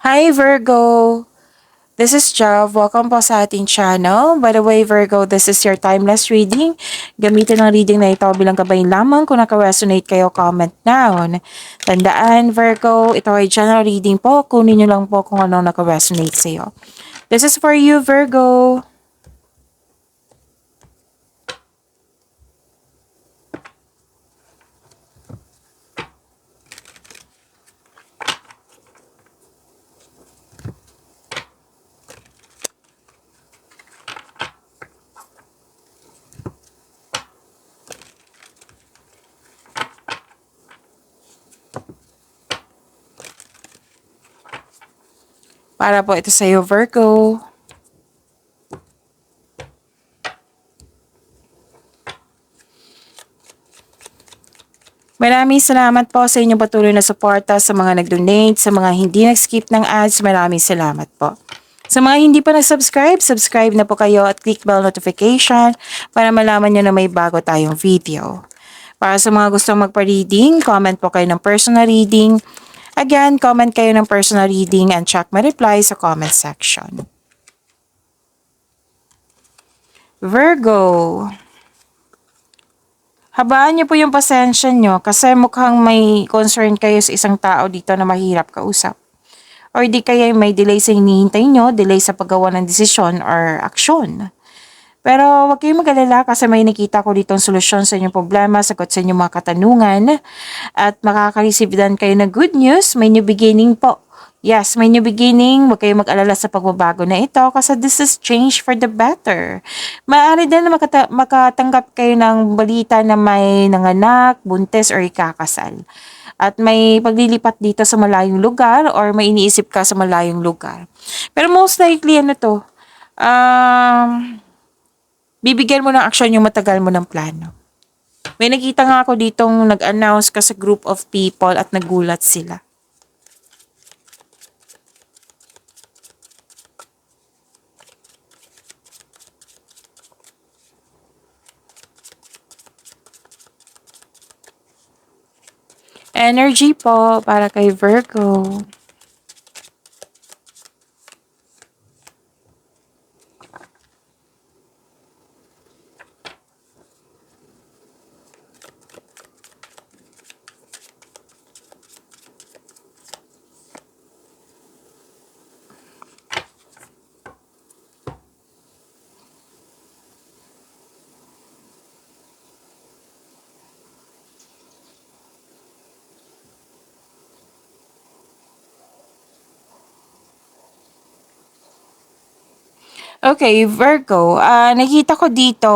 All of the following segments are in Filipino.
Hi Virgo! This is Jav. Welcome po sa ating channel. By the way, Virgo, this is your timeless reading. Gamitin ang reading na ito bilang gabay lamang. Kung naka-resonate kayo, comment down. Tandaan, Virgo, ito ay general reading po. Kunin nyo lang po kung anong naka-resonate sa iyo. This is for you, Virgo. Para po ito sa iyo, Virgo. Maraming salamat po sa inyong patuloy na suporta sa mga nag-donate, sa mga hindi nag-skip ng ads. Maraming salamat po. Sa mga hindi pa nag-subscribe, subscribe na po kayo at click bell notification para malaman nyo na may bago tayong video. Para sa mga gustong magpa-reading, comment po kayo ng personal reading. Again, comment kayo ng personal reading and check my reply sa comment section. Virgo. Habaan niyo po yung pasensya niyo kasi mukhang may concern kayo sa isang tao dito na mahirap kausap. Or di kaya may delay sa hinihintay niyo, delay sa paggawa ng desisyon or aksyon. Pero huwag kayong mag-alala kasi may nakita ko ditong solusyon sa inyong problema, sagot sa inyong mga katanungan, at makaka-receive din kayo ng good news, may new beginning po. Yes, may new beginning. Huwag kayong mag-alala sa pagbabago na ito kasi this is change for the better. Maaari din na makatanggap kayo ng balita na may nanganak, buntis, or ikakasal. At may paglilipat dito sa malayong lugar or may iniisip ka sa malayong lugar. Pero most likely, bibigyan mo ng aksyon yung matagal mo ng plano. May nakita nga ako ditong nag-announce ka sa group of people at nagulat sila. Energy po para kay Virgo. Okay, Virgo. Nakita ko dito,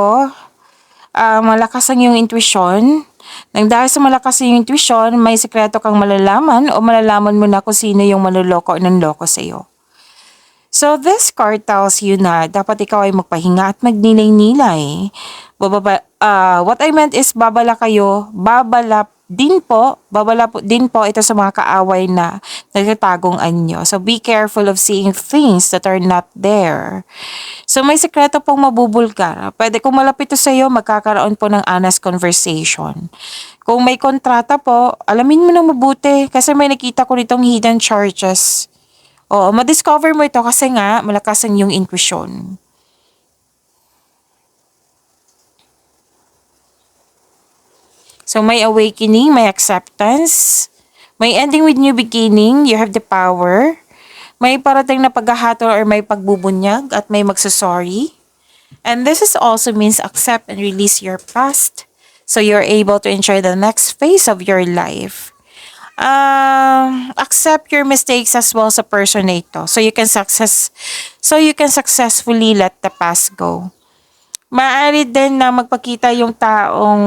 malakas ang iyong intuition. Nang dahil sa malakas ang iyong intuition, may sekreto kang malalaman o malalaman mo na kung sino yung manloloko o nanloko sa iyo. So this card tells you na dapat ikaw ay magpahinga at magnilay-nilay. What I meant is babala din po ito sa mga kaaway na nagtatagong anyo. So be careful of seeing things that are not there. So may sekreto pong mabubulgar. Pwede kung malapit ito sa iyo, magkakaroon po ng honest conversation. Kung may kontrata po, alamin mo na mabuti kasi may nakita ko ditong hidden charges. Oo, ma-discover mo ito kasi nga malakas ang iyong intuition. So may awakening, may acceptance, may ending with new beginning, you have the power. May parating na paghahatol or may pagbubunyag at may magsasorry. And this is also means accept and release your past so you're able to enjoy the next phase of your life. Accept your mistakes as well sa person na ito so you can successfully let the past go. Maaari din na magpakita yung taong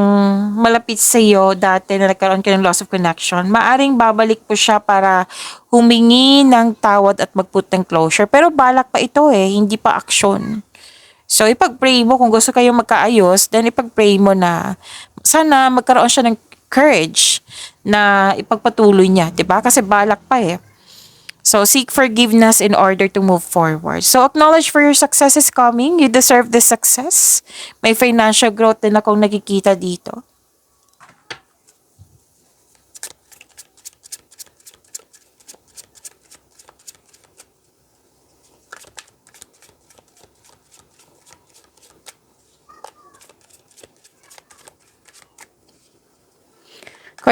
malapit sa iyo dati na nagkaroon ka ng loss of connection. Maaring babalik po siya para humingi ng tawad at mag-put ng closure. Pero balak pa ito hindi pa aksyon. So ipag-pray mo kung gusto kayong magkaayos, then ipag-pray mo na sana magkaroon siya ng courage na ipagpatuloy niya, 'di ba? Kasi balak pa So seek forgiveness in order to move forward. So acknowledge for your success is coming. You deserve this success. May financial growth din akong nakikita dito.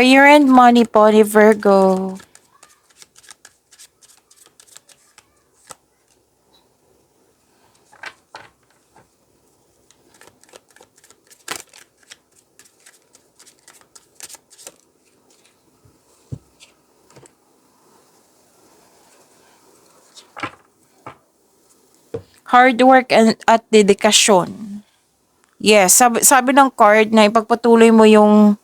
Career and money po ni Virgo. Hard work at dedikasyon. Yes, sabi ng card na ipagpatuloy mo yung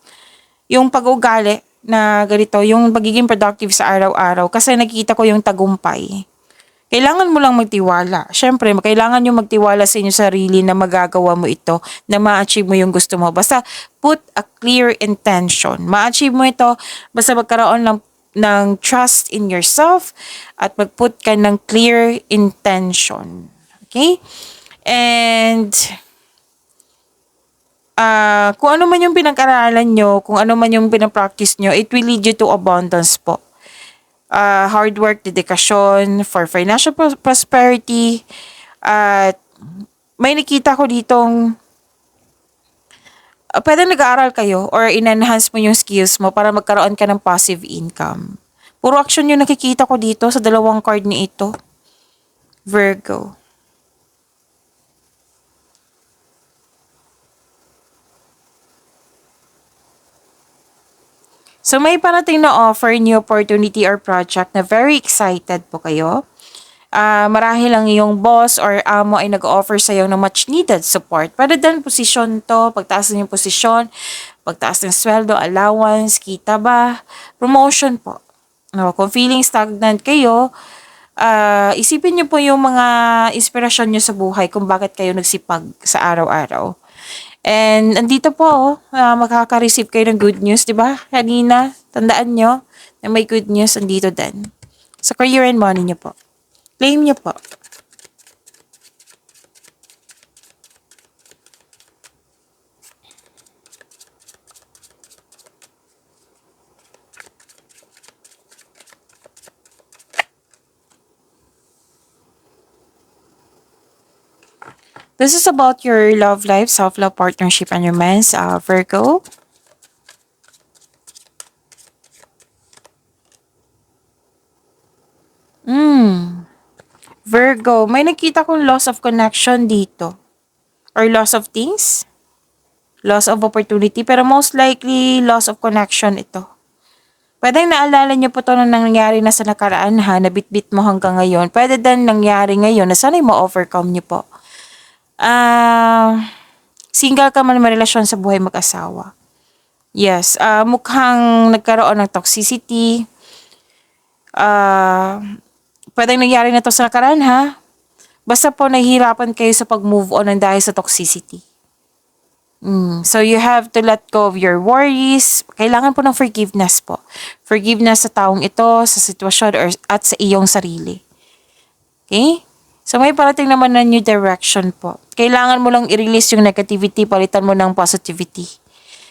pag-ugali na ganito, yung pagiging productive sa araw-araw kasi nakita ko yung tagumpay. Kailangan mo lang magtiwala. Siyempre, kailangan nyo magtiwala sa inyong sarili na magagawa mo ito, na ma-achieve mo yung gusto mo. Basta put a clear intention. Ma-achieve mo ito, basta magkaroon ng trust in yourself at mag-put ka ng clear intention. Okay? And kung ano man yung pinag-aralan nyo, kung ano man yung pinapractice nyo, it will lead you to abundance po. Hard work, dedikasyon for financial prosperity, at may nakita ko ditong pwede nag-aaral kayo or in-enhance mo yung skills mo para magkaroon ka ng passive income. Puro action yung nakikita ko dito sa dalawang card ni ito, Virgo. So may parating na offer, new opportunity or project na very excited po kayo. Marahil ang iyong boss or amo ay nag-offer sa iyo ng much needed support. Pwede din posisyon to, pagtaas ng posisyon, pagtaas ng sweldo, allowance, kita ba, promotion po. No, kung feeling stagnant kayo, isipin niyo po yung mga inspirasyon niyo sa buhay kung bakit kayo nagsipag sa araw-araw. And andito po, makaka-receive kayo ng good news, di ba? Kanina, tandaan nyo na may good news andito din. Sa career and money nyo po. Claim nyo po. This is about your love life, self-love, partnership, and romance, Virgo. Virgo, may nakita kong loss of connection dito. Or loss of things. Loss of opportunity. Pero most likely, loss of connection ito. Pwedeng naalala niyo po ito na nangyari na sa nakaraan ha, na bit-bit mo hanggang ngayon. Pwede din nangyari ngayon na sana'y ma-overcome niyo po. Single ka man, may relasyon sa buhay mag-asawa. Yes, mukhang nagkaroon ng toxicity. Pwedeng nangyari na to sa nakaraan ha. Basta po nahihirapan kayo sa pag-move on ng dahil sa toxicity. So you have to let go of your worries. Kailangan po ng forgiveness po. Forgiveness sa taong ito, sa sitwasyon, at sa iyong sarili. Okay? So may parating naman na new direction po. Kailangan mo lang i-release yung negativity, palitan mo ng positivity.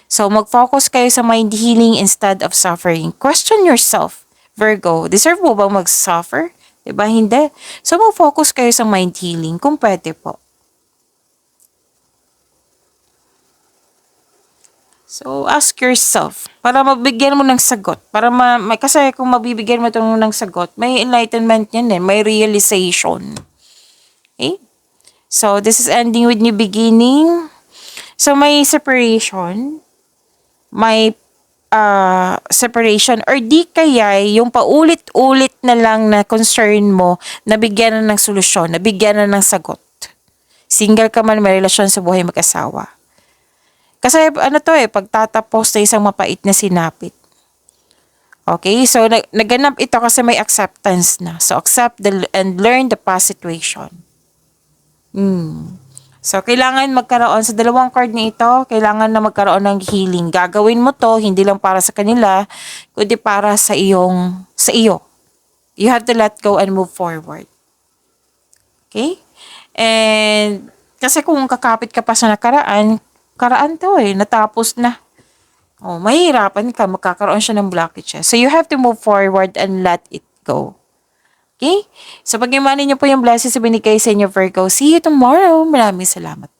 So mag-focus kayo sa mind healing instead of suffering. Question yourself, Virgo, deserve mo bang mag-suffer? Diba? Hindi. So mag-focus kayo sa mind healing kung pwede po. So ask yourself para mabigyan mo ng sagot. Para kasi kung mabibigyan mo ito ng sagot, may enlightenment yan din, may realization. Okay? So, this is ending with new beginning. So, may separation. May separation. Or di kaya yung paulit-ulit na lang na concern mo, nabigyan na ng solusyon, nabigyan na ng sagot. Single ka man, may relasyon sa buhay mag-asawa. Kasi pagtatapos na isang mapait na sinapit. Okay? So, naganap ito kasi may acceptance na. So, accept and learn the past situation. So, kailangan magkaroon sa dalawang card na ito, kailangan na magkaroon ng healing. Gagawin mo to, hindi lang para sa kanila, kundi para sa iyo. You have to let go and move forward. Okay? And, kasi kung kakapit ka pa sa karaan to natapos na. Mahirapan ka, magkakaroon siya ng blockage. So, you have to move forward and let it go. Okay? So, pag-imanin niyo po yung blessings na binigay sa inyo, Virgo. See you tomorrow. Maraming salamat.